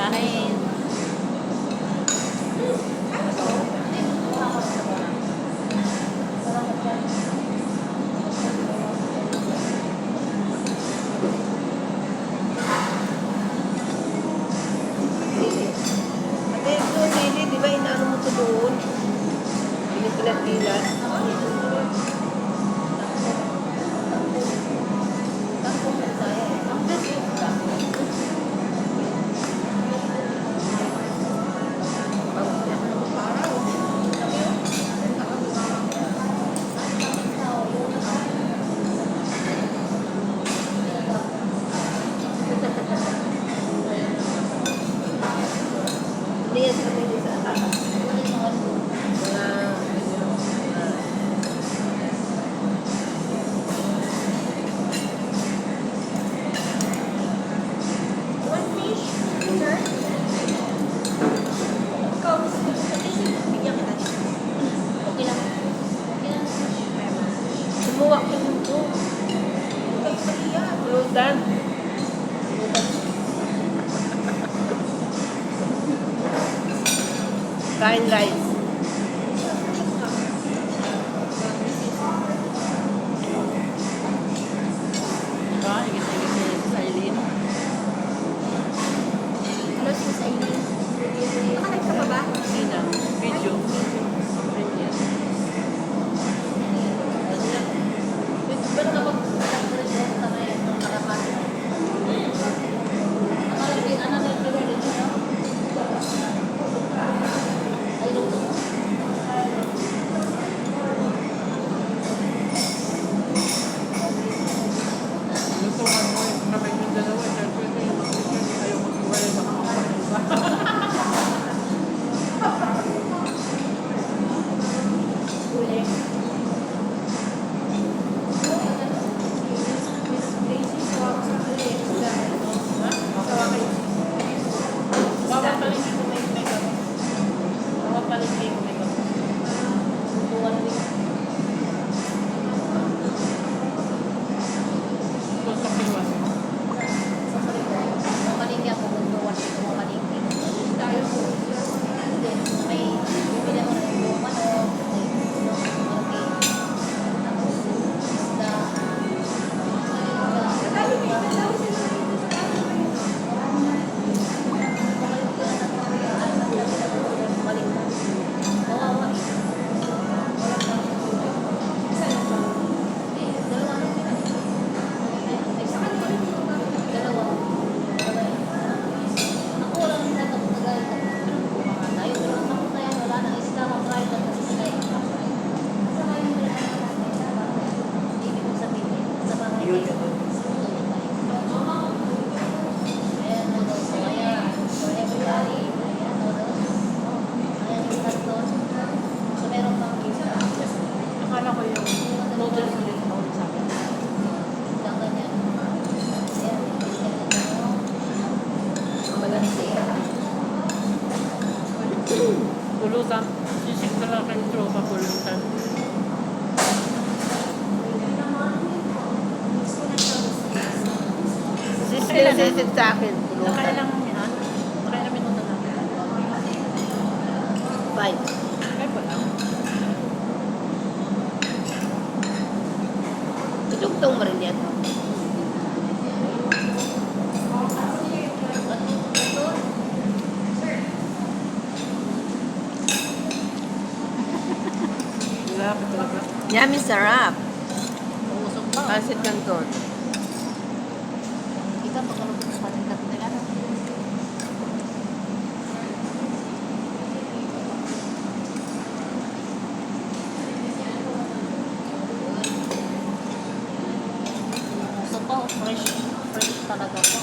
Kain. Ate, ito sili, di ba inaano mo ito doon? Pinipilat-pilat. Hindi yan sa pwede sa One fish, sir. Ikaw, bigyan kita dito. Okay lang. Okay lang. sumuwak ka dito. Pulutan. Kain rice. Diba? Higit-higit sa Eileen. Hello, sis Aileen. Nakalive ka pa ba? Hindi na. Video. Ganyan. Ba't ka mag-present ka ngayon ng harapan? Ay, luto. Lutuan mo yung kamay yung dalawa. Siyempre ito yung mga picture. Ayaw mag-iwalay. Baka makapag-iba. Uli. Bawal palengke kung may makeup. Bawal palengke kung may makeup. Kung sa piwas. Akala ko yung noodles ulit na ulit sa akin. Pulutan. Sisig na lang kayong tropa pulutan. Sisig sa akin. Pulutan. Nakailang yan? Nakailang minuto na? 5. Ay pa lang. Itugtong mo rin yan. Grabe talaga. Yummy, sarap. Uusok pa. Pansit canton. Kita pagkalupit sa patindat nila. Gusto ko, fresh talaga po.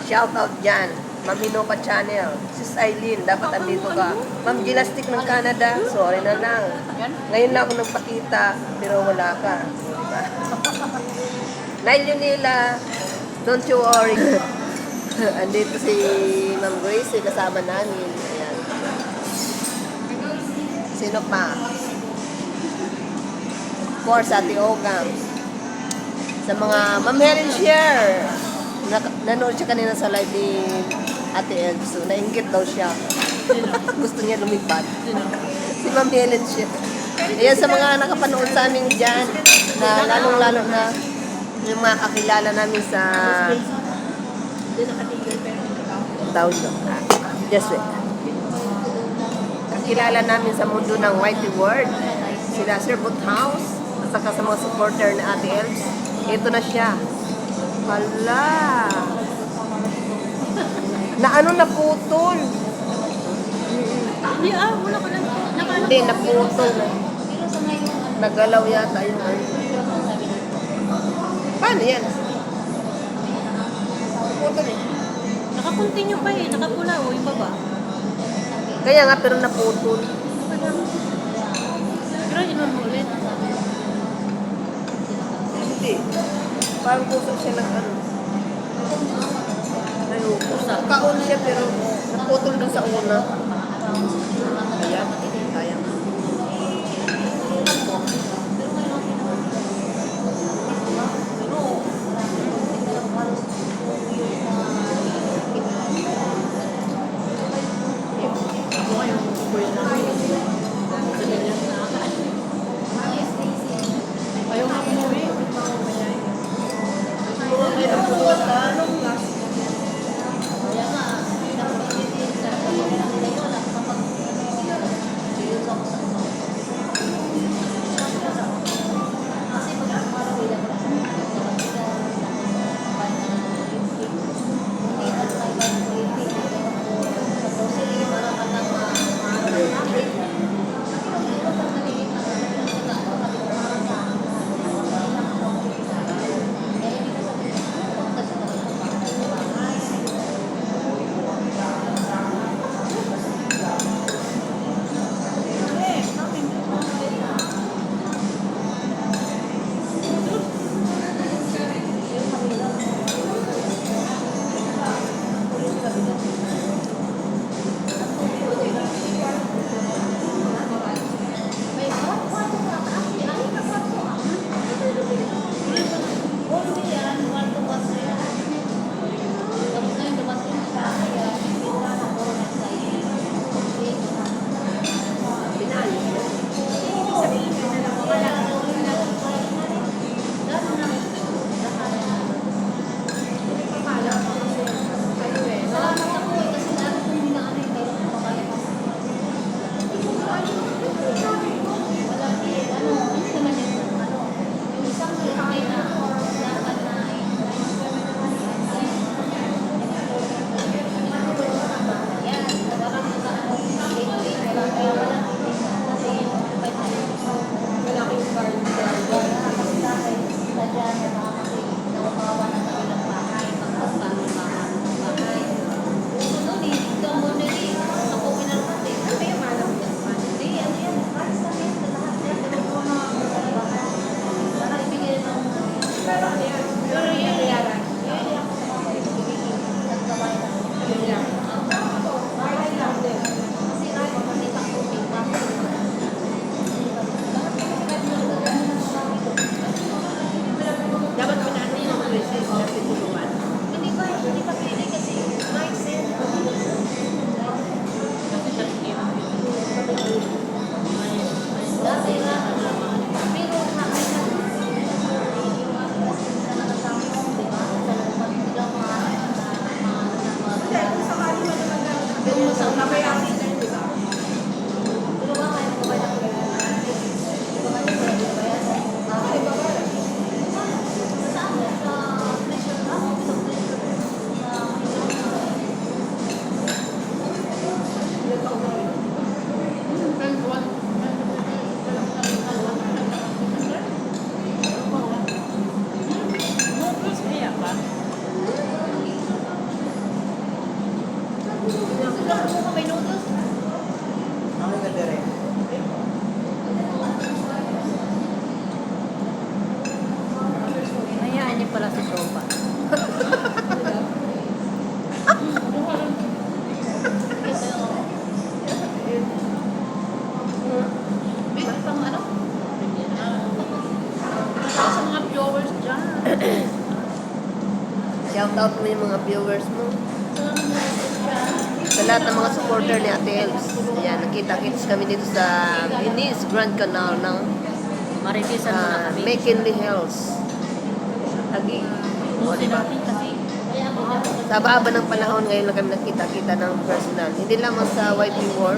Shout out dyan. Ma'am Hinoka Channel. Sis Eileen, dapat andito ka. Ma'am Gilastic ng Canada, sorry na lang. Yan. Ngayon na ako nagpakita, pero wala ka. Diba? Nail Yunila, don't you worry. Andito si Ma'am Grace, kasama namin. Ayan. Sino pa? Of course, Ate Ogam. Sa mga Ma'am Helen Share. Nanood siya kanina sa live ni Ate Elso. Nainggit daw siya. Gusto niya lumipad. Sino? Si Ma'am Helen Share. Ayan sa mga nakapanood sa amin dyan, na lalong-lalo na yung mga kakilala namin sa Hindi nakatigil pero tawag doon. Just wait. Kakilala namin sa mundo ng Whitey World. Sila Sir House at saka sa mga supporter na Ate Elms. Ito na siya. Hala. Na ano naputol. Hindi wala ko lang. Hindi, naputol. Pero sa ngayon, Nagalaw yata yung ano. Paano yan? Naputol eh. nakakontinue pa eh. Nakapula o yung baba. Kaya nga, pero naputol. Pero yun mo ulit. Hindi. Parang kusok siya ng ano. Nayukusa. Kaon siya pero naputol dun sa una. Kaya, kaya. Ako ngayon, kuya namin. Sabi niya, ayaw nga umuwi. Shout out mo yung mga viewers mo. Sa lahat ng mga supporter ni Ate Els. Ayan, nakita-kits kami dito sa Venice Grand Canal ng Marikisan mo na kami. McKinley Hills. Lagi. O, Buti diba? natin kasi. Kaya ako Sa haba ng panahon ngayon lang kami nakita-kita ng personal. Hindi lamang sa YP War.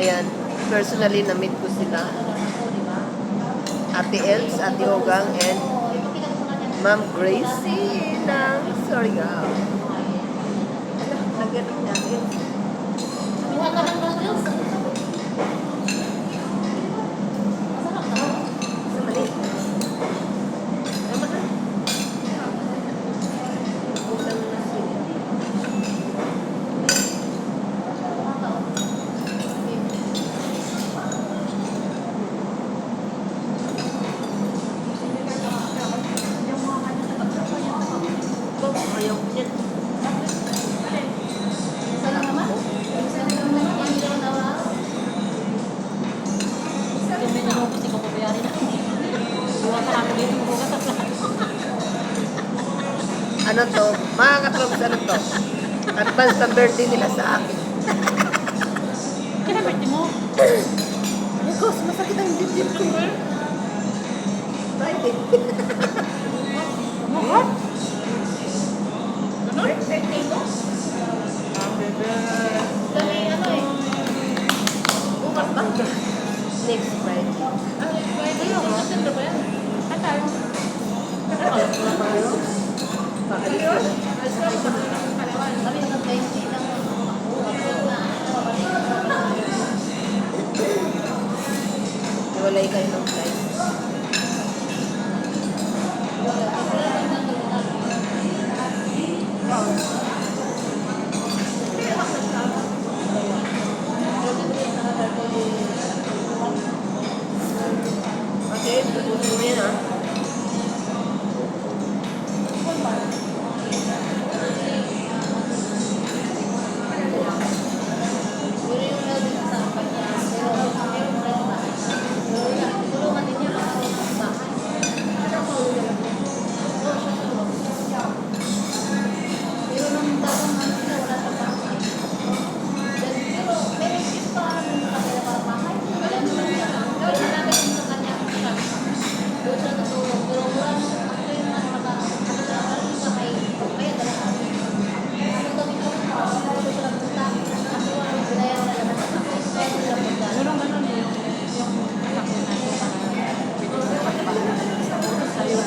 Ayan, personally na-meet ko sila. Ate Els, Ate Ogang, and Ma'am Gracie ng Surigao. Alam, nagano'n natin. Kuha ka ng noodles. Masarap na. Sa mali. Tama na. Utang na sila. Ayaw ko yan. Isa lang naman. Isa lang naman. Yan yung nawa. Yung minunong kasi kung pabayari na. Buwan ka namin dito. Buwan ka sa plan. Ano to? Mga katrobs, ano to? Advance na birthday nila sa akin. Kinaberte mo. Nikos, masakit ang dibdib ko. Friday. What? Ganun? Birthday mo? Happy birthday. Kami ano eh. Bukas ba? Next Friday. Ayun, September ba yan? Ay tayo. Paalis ko na. Kami sa 20 lang. Iwalay kayo ng flight. Okay, tutusin mo yan ah. Siguro ganun eh. Yung anak ko na ito para pwede ko magpapalala sa'yo.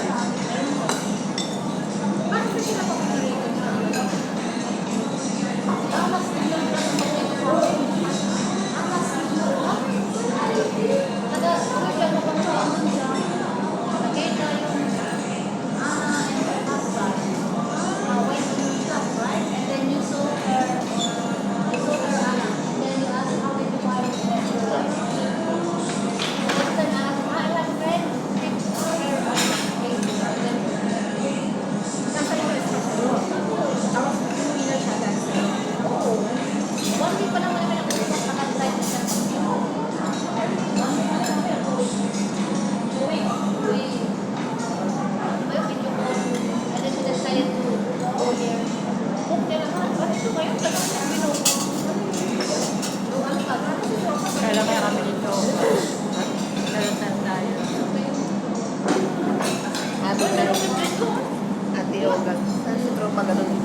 Kailan kaya kami dito? Kailan tayo? Ate Ogang. Saan si tropa ganun?